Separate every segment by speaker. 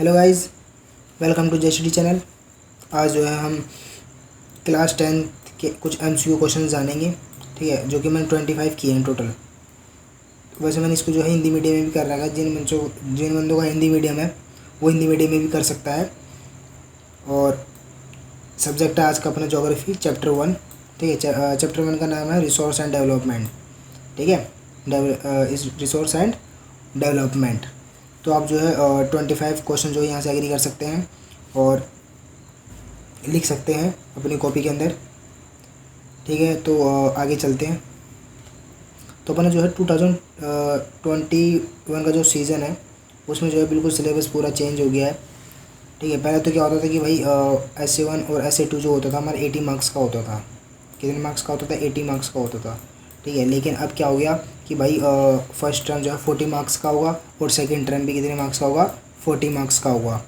Speaker 1: Hello guys, welcome to JCD channel. आज जो है हम क्लास 10th के कुछ एमसीक्यू क्वेश्चन जानेंगे। ठीक है, जो कि मैंने 25 किए हैं टोटल। वैसे मैंने इसको जो है हिंदी मीडियम में भी कर रखा है। जिन बंदों का हिंदी मीडियम है वो हिंदी मीडियम में भी कर सकता है। और सब्जेक्ट है आज का अपना ज्योग्राफी चैप्टर 1। ठीक है, चैप्टर 1 का नाम है रिसोर्स एंड डेवलपमेंट। ठीक है, इस रिसोर्स एंड डेवलपमेंट। तो आप जो है 25 क्वेश्चन जो है यहाँ से एग्री कर सकते हैं और लिख सकते हैं अपनी कॉपी के अंदर। ठीक है, तो आगे चलते हैं। तो अपना जो है 2021 का जो सीज़न है उसमें जो है बिल्कुल सिलेबस पूरा चेंज हो गया है। ठीक है, पहले तो क्या होता था कि भाई SA1 और SA2 जो होता था हमारा 80 मार्क्स का होता था। कितने मार्क्स का होता था? 80 मार्क्स का होता था। ठीक है, लेकिन अब क्या हो गया कि भाई फर्स्ट टर्म जो है 40 मार्क्स का होगा और सेकंड टर्म भी कितने मार्क्स का होगा? 40 मार्क्स का होगा।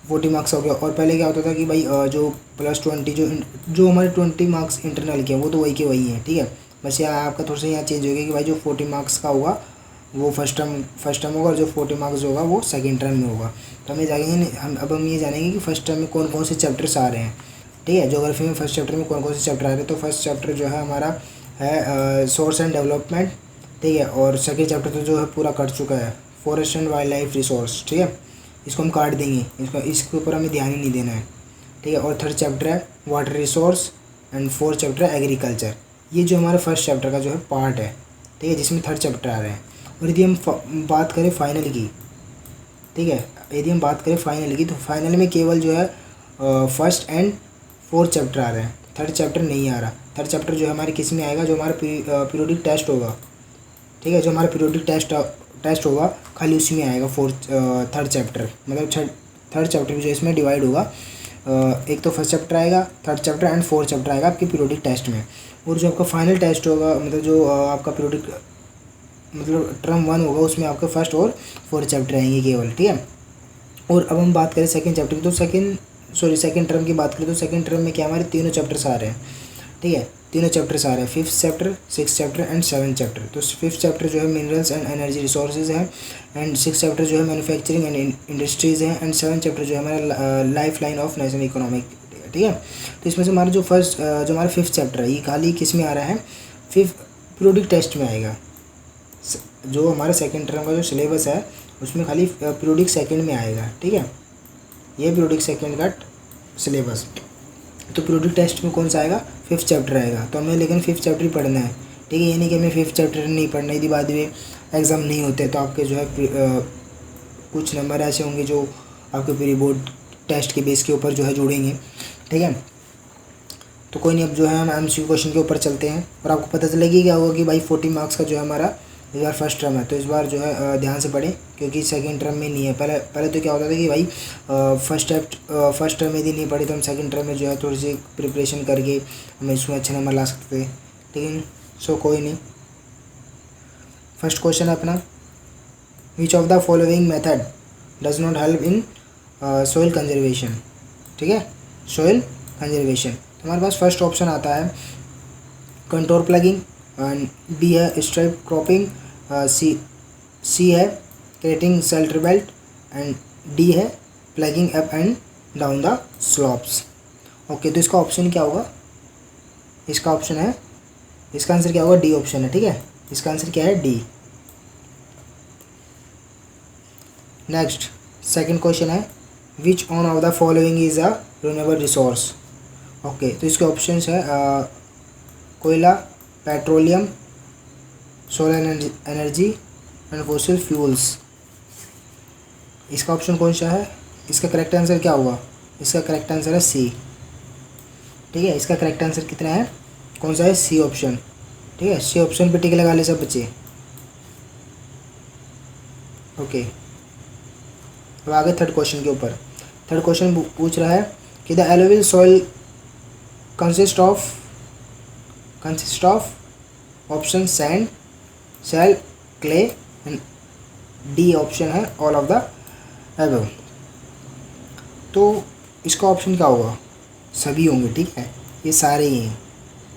Speaker 1: 40 मार्क्स हो गया। और पहले क्या होता था कि भाई जो +20 जो हमारे 20 मार्क्स इंटरनल के हैं वो तो वही के वही हैं। ठीक है, बस यहाँ आपका थोड़ा सा यहाँ चेंज हो गया कि भाई जो 40 मार्क्स का होगा वो फर्स्ट टर्म होगा और जो 40 मार्क्स होगा वो सेकंड टर्म में होगा। तो हम ये जानेंगे कि फर्स्ट टर्म में कौन कौन से चैप्टर्स आ रहे हैं। ठीक है, ज्योग्राफी में फर्स्ट चैप्टर में कौन कौन से चैप्टर आ रहे हैं। तो फर्स्ट चैप्टर जो है हमारा है सोर्स एंड डेवलपमेंट। ठीक है, और सेकेंड चैप्टर तो जो है पूरा कट चुका है, forest and wild life resource. ठीक है, इसको हम काट देंगे, इसके ऊपर हमें ध्यान ही नहीं देना है। ठीक है, और थर्ड चैप्टर है water resource and fourth chapter है एग्रीकल्चर। ये जो हमारे फर्स्ट चैप्टर का जो है पार्ट है। ठीक है, जिसमें थर्ड चैप्टर आ रहे हैं। और यदि हम बात करें फाइनल की, ठीक है, यदि हम बात करें फाइनल की तो फाइनल में केवल जो है फर्स्ट एंड फोर्थ चैप्टर आ रहे हैं, थर्ड चैप्टर नहीं आ रहा। थर्ड चैप्टर जो है हमारे किस में आएगा? जो हमारा पीरियोडिक टेस्ट होगा। ठीक है, जो हमारा पीरियोडिक टेस्ट होगा खाली उसी में आएगा थर्ड चैप्टर। मतलब थर्ड चैप्टर जो इसमें डिवाइड होगा, एक तो फर्स्ट चैप्टर आएगा, third chapter and fourth chapter आएगा आपके पीरियोडिक टेस्ट में। और जो आपका फाइनल टेस्ट होगा, मतलब जो आपका पीरियोडिक मतलब टर्म 1 होगा, उसमें आपका फर्स्ट और फोर्थ चैप्टर आएंगे केवल। ठीक है, और अब हम बात करें सेकेंड चैप्टर की, तो सेकेंड टर्म की बात करें तो सेकेंड टर्म में क्या हमारे तीनों चैप्टर्स आ रहे हैं। ठीक है, तीनों चैप्टर्स आ रहे हैं, 5th chapter, 6th chapter and 7th chapter. तो 5th चैप्टर जो है मिनरल्स एंड एनर्जी रिसोर्सेज है, एंड 6th चैप्टर जो है मैन्युफैक्चरिंग एंड इंडस्ट्रीज़ है, एंड 7th चैप्टर जो है हमारा life line of national economic. ठीक है, तो इसमें से हमारा जो हमारा 5th चैप्टर है ये खाली किस में आ रहा है? 5th पीरियोडिक टेस्ट में आएगा। जो हमारा सेकेंड टर्म का जो सिलेबस है उसमें खाली पीरियोडिक सेकेंड में आएगा। ठीक है, ये पीरियोडिक सेकेंड का सिलेबस। तो पीरियोडिक टेस्ट में कौन सा आएगा? 5th चैप्टर आएगा। तो हमें लेकिन 5th चैप्टर ही पढ़ना है। ठीक है, ये नहीं कि हमें 5th चैप्टर नहीं पढ़ना। यदि बाद में एग्ज़ाम नहीं होते तो आपके जो है कुछ नंबर ऐसे होंगे जो आपके प्री बोर्ड टेस्ट के बेस के ऊपर जो है जुड़ेंगे। ठीक है, तो कोई नहीं, अब जो है हम MCQ क्वेश्चन के ऊपर चलते हैं और आपको पता चलेगी क्या होगा कि भाई 40 मार्क्स का जो है हमारा इस बार फर्स्ट टर्म है। तो इस बार जो है ध्यान से पढ़ें क्योंकि सेकंड टर्म में नहीं है। पहले तो क्या होता था कि भाई फर्स्ट टर्म यदि नहीं पढ़ी तो हम सेकंड टर्म में जो है थोड़ी सी प्रिपरेशन करके हम इसमें अच्छे नंबर ला सकते थे। लेकिन सो कोई नहीं। फर्स्ट क्वेश्चन है अपना, विच of the following method does not help in soil conservation. ठीक है, सोइल कंजर्वेशन। हमारे पास फर्स्ट ऑप्शन आता है कंटोर प्लगिंग, एंड B है स्ट्राइप क्रॉपिंग, सी है creating shelter belt, and D है plugging up and down the slopes. Okay, तो इसका ऑप्शन क्या होगा? इसका आंसर क्या होगा? D ऑप्शन है। ठीक है, इसका आंसर क्या है? D। नेक्स्ट सेकंड क्वेश्चन है, which one of the following is a renewable resource. Okay, तो इसके ऑप्शन है कोयला, petroleum, solar energy and fossil fuels. इसका ऑप्शन कौन सा है? इसका करेक्ट आंसर क्या होगा? इसका करेक्ट आंसर है C। ठीक है, इसका करेक्ट आंसर कितना है? कौन सा है? C option. ठीक है, C ऑप्शन पे टिक लगा ले सब बच्चे। ओके, अब आगे थर्ड क्वेश्चन के ऊपर। थर्ड क्वेश्चन पूछ रहा है कि the alluvial soil consist of option sand, silt, clay and D option है ऑल ऑफ द एबव। तो इसका ऑप्शन क्या होगा? सभी होंगे। ठीक है, ये सारे ही हैं,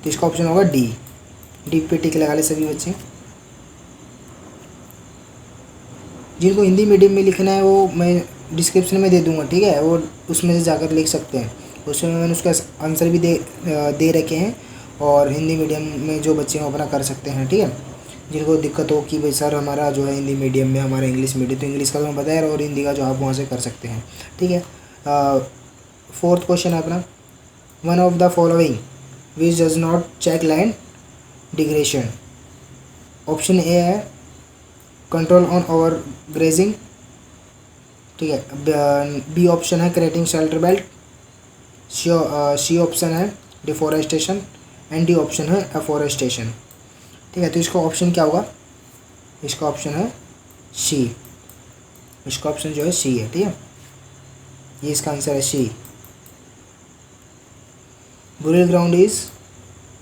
Speaker 1: तो इसका ऑप्शन होगा D पे टिक लगा ले सभी बच्चे। जिनको हिंदी मीडियम में लिखना है वो मैं डिस्क्रिप्शन में दे दूँगा, ठीक है, वो उसमें से जाकर लिख सकते हैं। उसमें मैंने उसका आंसर भी दे रखे हैं, और हिंदी मीडियम में जो बच्चे हैं अपना कर सकते हैं, ठीक है। जिनको दिक्कत हो कि भाई सर हमारा जो है हिंदी मीडियम में, हमारा इंग्लिश मीडियम, तो इंग्लिश का तो मैं बताया, और हिंदी का जो आप वहाँ से कर सकते हैं, ठीक है। 4th क्वेश्चन है अपना, one of the following which does not check land degradation. Option A है कंट्रोल ऑन ओवर ग्रेजिंग, ठीक है। बी ऑप्शन है creating shelter belt, C option है डिफॉरेस्टेशन, एंड डी ऑप्शन है एफॉरेस्टेशन, ठीक है। तो इसका ऑप्शन क्या होगा, इसका ऑप्शन है सी, इसका ऑप्शन जो है सी है, ठीक है, ये इसका आंसर है C. Burial ground is,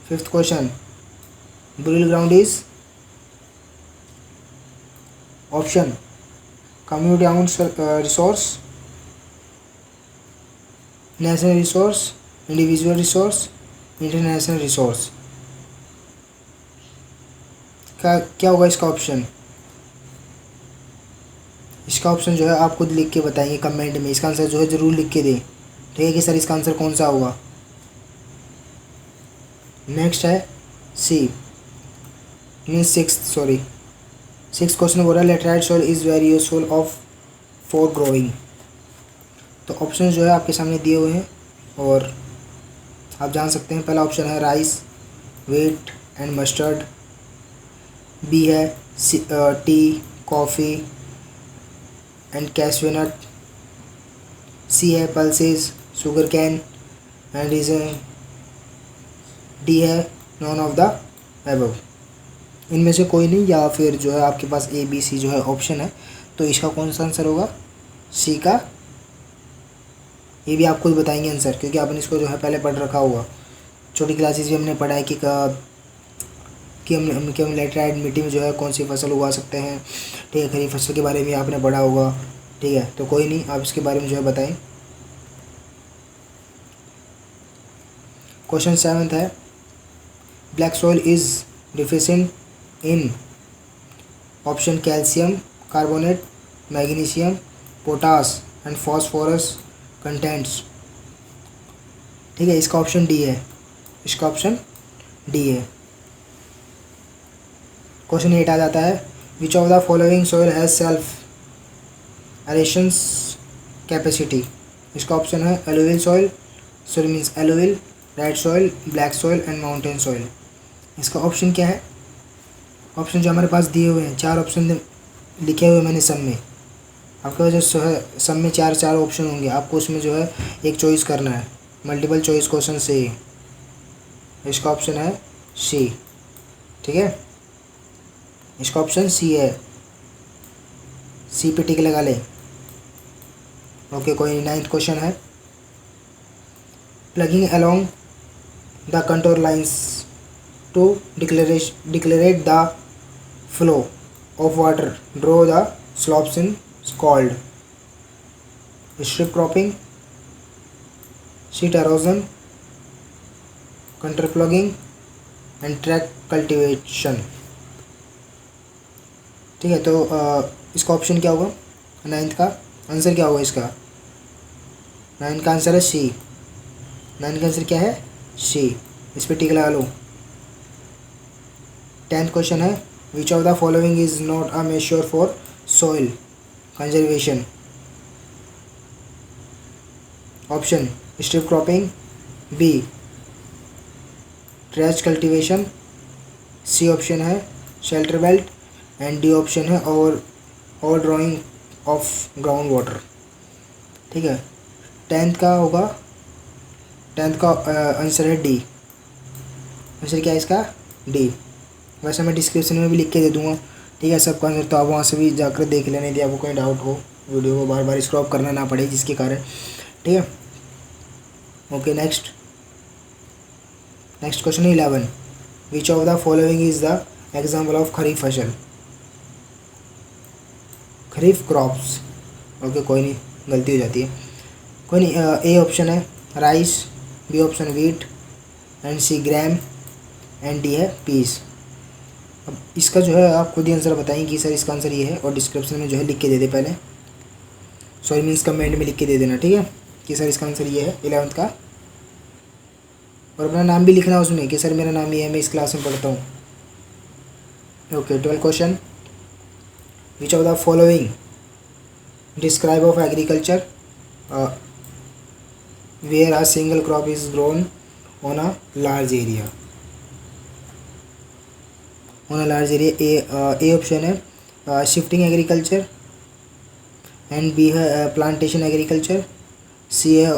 Speaker 1: 5th question, burial ground is option community resource, national resource, individual resource, international resource. क्या होगा इसका ऑप्शन, इसका ऑप्शन जो है आप खुद लिख के बताएंगे कमेंट में, इसका आंसर जो है ज़रूर लिख के दें, ठीक है, कि सर इसका आंसर कौन सा होगा। नेक्स्ट है सी, मीन्स 6th क्वेश्चन बोल रहा है laterite soil is very useful of for growing. तो ऑप्शन जो है आपके सामने दिए हुए हैं और आप जान सकते हैं। पहला ऑप्शन है rice, wheat and mustard, B है tea, coffee and cashew nut, C है pulses, sugar cane and region, D है नॉन ऑफ द अबव। इनमें से कोई नहीं, या फिर जो है आपके पास ए बी सी जो है ऑप्शन है, तो इसका कौन सा आंसर होगा, सी का। ये भी आप खुद बताएंगे आंसर, क्योंकि आपने इसको जो है पहले पढ़ रखा होगा, छोटी क्लासेस भी हमने पढ़ा है कि हम लेटराइट मिट्टी में जो है कौन सी फसल उगा सकते हैं, ठीक है। खरीफ फसल के बारे में आपने पढ़ा होगा, ठीक है। तो कोई नहीं, आप इसके बारे में जो है बताएं। क्वेश्चन 7th है black soil is deficient in option calcium carbonate, magnesium, potash and phosphorus contents, ठीक है। इसका ऑप्शन डी है, इसका ऑप्शन डी है। क्वेश्चन 8 आ जाता है which of the following soil has self aerations capacity. इसका ऑप्शन है alluvial soil, sorry means alluvial, red soil, black soil and mountain soil. इसका ऑप्शन क्या है, ऑप्शन जो हमारे पास दिए हुए हैं, 4 ऑप्शन लिखे हुए मैंने सब में, आपके पास जो है सब में 4 ऑप्शन होंगे, आपको उसमें जो है एक चॉइस करना है, मल्टीपल चॉइस क्वेश्चन से। इसका ऑप्शन है सी, ठीक है, इसका ऑप्शन सी है, सी पे टिक लगा ले। ओके, कोई 9th क्वेश्चन है ploughing along the control lines to decelerate the flow of water draw the slopes in called strip cropping, sheet erosion, control ploughing and track cultivation, ठीक है। तो इसका ऑप्शन क्या होगा, 9th का आंसर क्या होगा इसका, 9th का आंसर है सी, 9th का आंसर क्या है सी, इस पर टिक लगा लो। 10th क्वेश्चन है which of the following is not a measure for soil conservation. Option strip cropping, B terrace cultivation, C option है shelter belt and D option है और ड्राइंग ऑफ ग्राउंड वाटर, ठीक है। 10th का होगा, 10th का answer है D, answer क्या है इसका डी। वैसे मैं डिस्क्रिप्शन में भी लिख के दे दूँगा, ठीक है, सबका आंसर, तो आप वहाँ से भी जाकर देख लेने, यदि आपको कोई डाउट हो, वीडियो को बार बार स्क्रॉप करना ना पड़े जिसके कारण, ठीक है। Okay, next question 11 which of the following is the example of kharif फसल, खरीफ क्रॉप्स। ओके, कोई नहीं, गलती हो जाती है, कोई नहीं। ए ऑप्शन है rice, B option wheat and C gram and D है पीस। अब इसका जो है आप खुद ही आंसर बताएं कि सर इसका आंसर ये है, और डिस्क्रिप्शन में जो है लिख के दे दे पहले, सॉरी मीन्स कमेंट में लिख के दे देना, ठीक है, कि सर इसका आंसर ये है 11th का, और अपना नाम भी लिखना उसमें कि सर मेरा नाम ये है, मैं इस क्लास में पढ़ता हूँ। Okay, 12 question, which of the following describe of agriculture where a single crop is grown on a large area. On a large area, A option है शिफ्टिंग एग्रीकल्चर, एंड बी है प्लांटेशन एग्रीकल्चर, सी है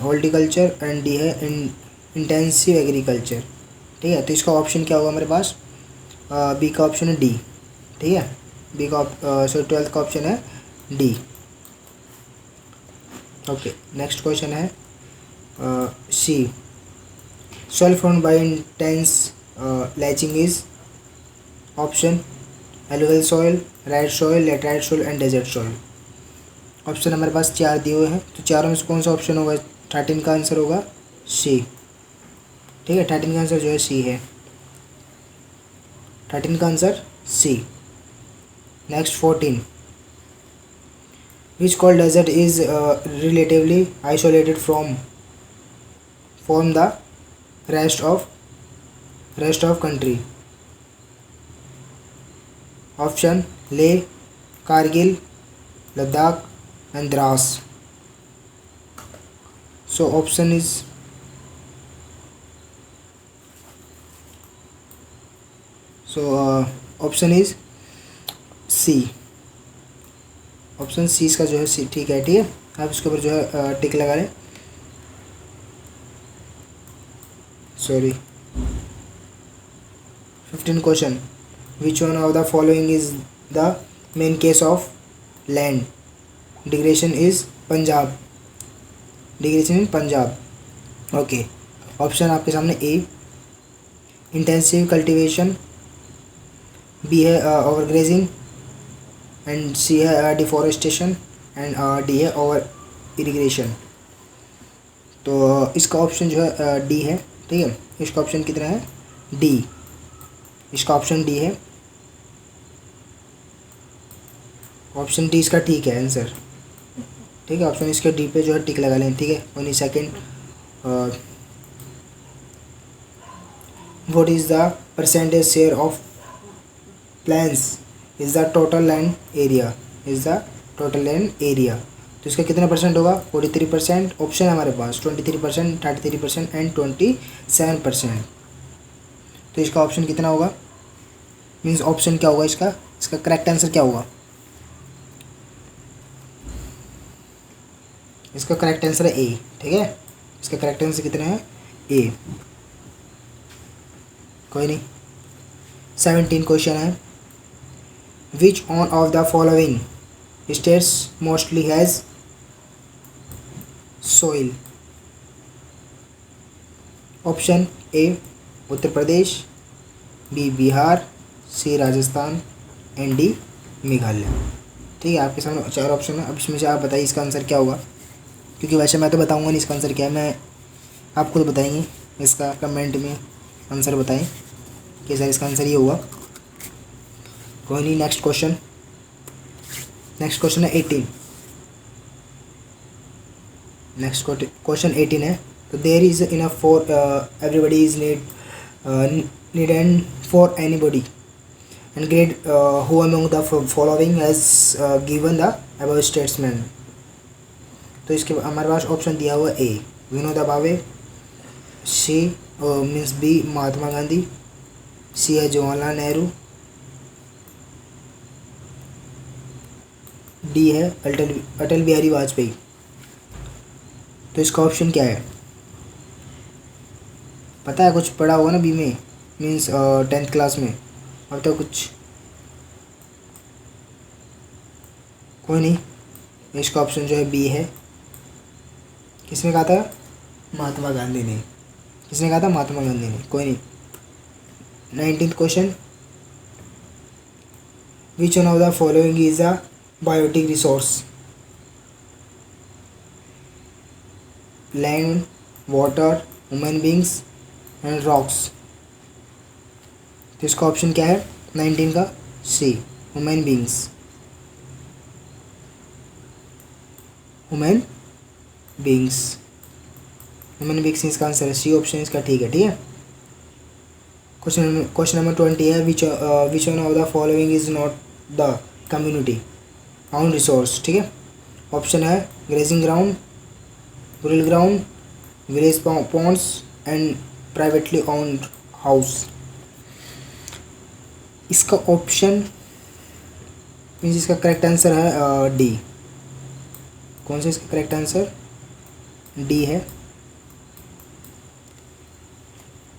Speaker 1: horticulture and D है intensive agriculture. ठीक है, तो इसका option क्या होगा हमारे पास, बी का ऑप्शन है डी। ठीक है, बी का सॉरी 12th का ऑप्शन है डी। ओके, नेक्स्ट क्वेश्चन है सी, soil formed by intense latching is option alluvial soil, red soil, laterite soil and desert soil। Option हमारे पास 4 दिए हुए हैं, तो चारों में से कौन सा ऑप्शन होगा, 13 का आंसर होगा सी। ठीक है, 13 का आंसर जो है सी है, 13 का answer C. Next 14, which cold desert is relatively isolated from the rest of country। Option Leh, Kargil, Ladakh and Dras. So option is option is C. Option C इसका जो है सी, ठीक है, ठीक है, आप इसके ऊपर जो है टिक लगा लें। Sorry 15 question, which one of the following is the main case of land degradation is Punjab, degradation in Punjab. Okay, option आपके सामने ए इंटेंसिव कल्टीवेशन, बी है ओवरग्रेजिंग, एंड सी है डिफॉरेस्टेशन, एंड डी है ओवर इरिगेशन। तो इसका ऑप्शन जो है डी है। ठीक है, इसका ऑप्शन कितना है, डी, इसका ऑप्शन डी है, ऑप्शन डी इसका ठीक है आंसर। ठीक है, ऑप्शन इसके डी पे जो है टिक लगा लें। ठीक है, only second, what is the percentage share of plans is the total land area, is the total land area. तो इसका कितना परसेंट होगा, 43%। ऑप्शन है हमारे पास 23%, 33% एंड 27%। तो इसका ऑप्शन कितना होगा, मीन्स ऑप्शन क्या होगा इसका, इसका करेक्ट आंसर क्या होगा, इसका करेक्ट आंसर है ए। ठीक है, इसका करेक्ट आंसर कितना है, ए। कोई नहीं, 17 क्वेश्चन है, which one of the following states mostly has soil. Option A Uttar Pradesh, B Bihar, C Rajasthan and D Meghalaya. ठीक है, आपके सामने 4 ऑप्शन है। अब इसमें से आप बताइए इसका आंसर क्या होगा, क्योंकि वैसे मैं तो बताऊंगा नहीं इसका आंसर क्या है, मैं आप खुद बताएंगे, इसका कमेंट में आंसर बताएं कि सर इसका आंसर ये होगा। कोई नहीं, नेक्स्ट क्वेश्चन, नेक्स्ट क्वेश्चन है 18। नेक्स्ट क्वेश्चन 18 है, तो there is enough for everybody is need and for anybody and greed who among the following has given the above statesman. तो इसके हमारे पास ऑप्शन दिया हुआ ए Vinoba Bhave, C means B Mahatma Gandhi, सी है Jawaharlal Nehru, D है अटल बिहारी वाजपेयी। तो इसका ऑप्शन क्या है, पता है, कुछ पढ़ा होगा ना बी में, मीन्स 10th क्लास में, अब तो कुछ, कोई नहीं, इसका ऑप्शन जो है बी है। किसने कहा था, महात्मा गांधी ने, किसने कहा था, महात्मा गांधी ने। कोई नहीं, 19th question, which one of the following is a biotic resource, land, water, human beings and rocks. तो इसका ऑप्शन क्या है 19 का? C, human beings. Human beings, human beings इसका आंसर है, सी ऑप्शन इसका ठीक है। ठीक है, क्वेश्चन नंबर 20 है, विच one of the following is not the community on resource. ठीक है, ऑप्शन है grazing ground, rural ground, village Pond's and privately owned house. इसका ऑप्शन मीन्स इसका करेक्ट आंसर है डी। कौन सा इसका करेक्ट आंसर? डी है।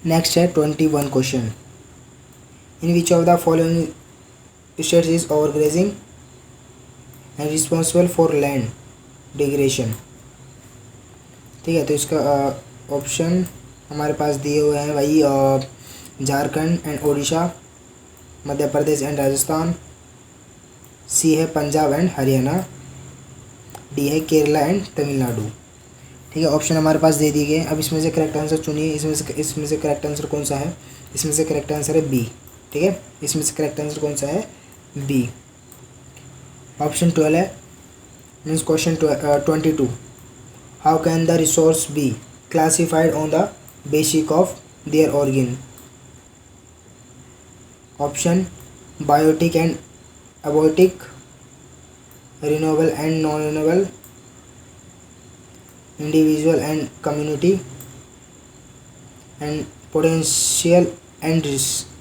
Speaker 1: नेक्स्ट है 21 question, in which of the following states is over grazing and responsible for land degradation. ठीक है, तो इसका ऑप्शन हमारे पास दिए हुए हैं भाई, Jharkhand and Orissa, Madhya Pradesh and Rajasthan, C है पंजाब एंड हरियाणा, डी है केरला एंड तमिलनाडु। ठीक है, ऑप्शन हमारे पास दे दिए गए। अब इसमें से करेक्ट आंसर चुनिए, इसमें से करेक्ट आंसर कौन सा है? इसमें से करेक्ट आंसर है बी। ठीक है, इसमें से करेक्ट आंसर कौन सा है? बी। ऑप्शन 12 है, means question 22, how can the resource be classified on the basis of their origin. Option biotic and abiotic, renewable and non renewable, individual and community, and potential and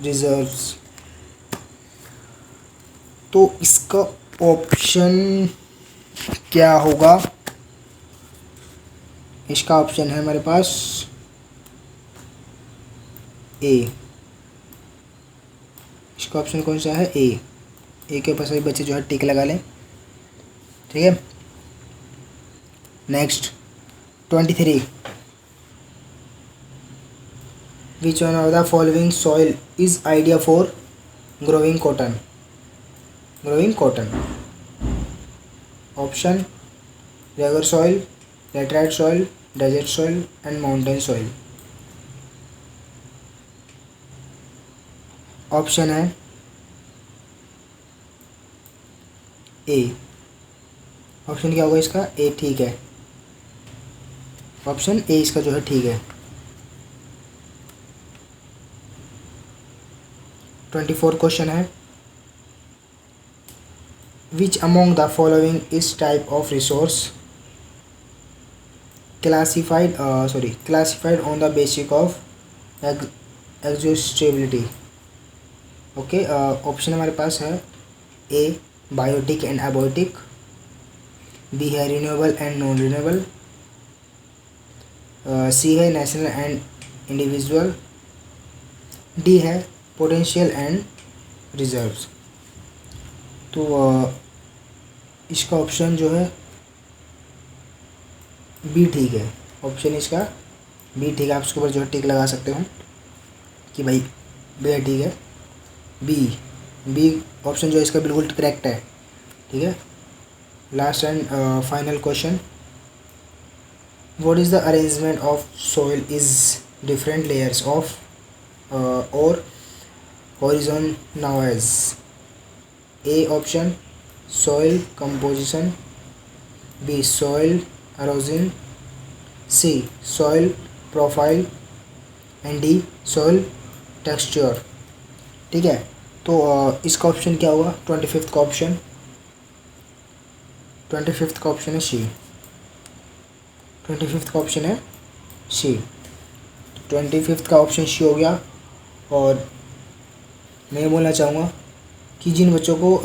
Speaker 1: reserves. तो इसका option क्या होगा? इसका option है हमारे पास ए। इसका option कौन सा है? ए। ए के ऊपर सभी बच्चे जो है टिक लगा लें। ठीक है, next 23, which one of the following soil is ideal for growing cotton. Growing cotton, option regur soil, laterite soil, desert soil and mountain soil. Option है ए। ऑप्शन क्या होगा इसका? ए। ठीक है, ऑप्शन ए इसका जो है ठीक है। 24 क्वेश्चन है, which among the following is type of resource classified on the basis of exhaustibility. Okay, option हमारे पास है ए बायोटिक एंड अबायोटिक, बी है रिन्यूएबल एंड नॉन रिन्यूएबल, सी है नेशनल एंड इंडिविजुअल, डी है पोटेंशियल एंड रिजर्व्स। तो इसका option जो है B ठीक है। ऑप्शन इसका बी ठीक है, आप इसके ऊपर जो है टिक लगा सकते हो कि भाई बी ठीक है। बी ऑप्शन जो है इसका बिल्कुल करेक्ट है। ठीक है, last and final question, what is the arrangement of soil is different layers of or horizon known as. A option soil composition, B soil erosion, C soil profile and D soil texture. ठीक है, तो इसका option क्या होगा? 25 का option, 25 का option है सी। 25 का ऑप्शन है सी। 25 का ऑप्शन सी हो गया। और मैं बोलना चाहूँगा कि जिन बच्चों को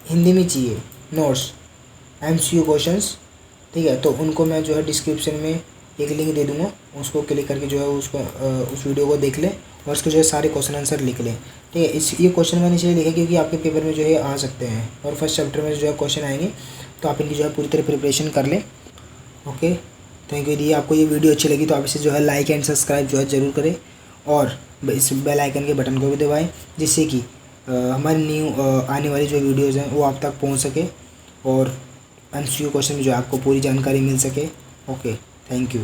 Speaker 1: हिंदी में चाहिए नोट्स MCQ क्वेश्चंस, ठीक है, तो उनको मैं जो है डिस्क्रिप्शन में एक लिंक दे दूँगा, उसको क्लिक करके जो है उसको उस वीडियो को देख लें और उसके जो है सारे क्वेश्चन आंसर लिख लें। ठीक है, ये क्वेश्चन मैंने इसलिए लिखा क्योंकि आपके पेपर में जो है आ सकते हैं और फर्स्ट चैप्टर में जो है क्वेश्चन आएंगे, तो आप इनकी जो है पूरी तरह प्रिपरेशन कर लें। Okay, thank you. यदि आपको ये वीडियो अच्छी लगी तो आप इसे जो है लाइक एंड सब्सक्राइब जो है ज़रूर करें और इस बेल आइकन के बटन को भी दबाएँ, जिससे कि हमारी न्यू आने वाली जो वीडियोज़ हैं वो आप तक पहुँच सके और MCQ क्वेश्चन में जो आपको पूरी जानकारी मिल सके। Okay, thank you.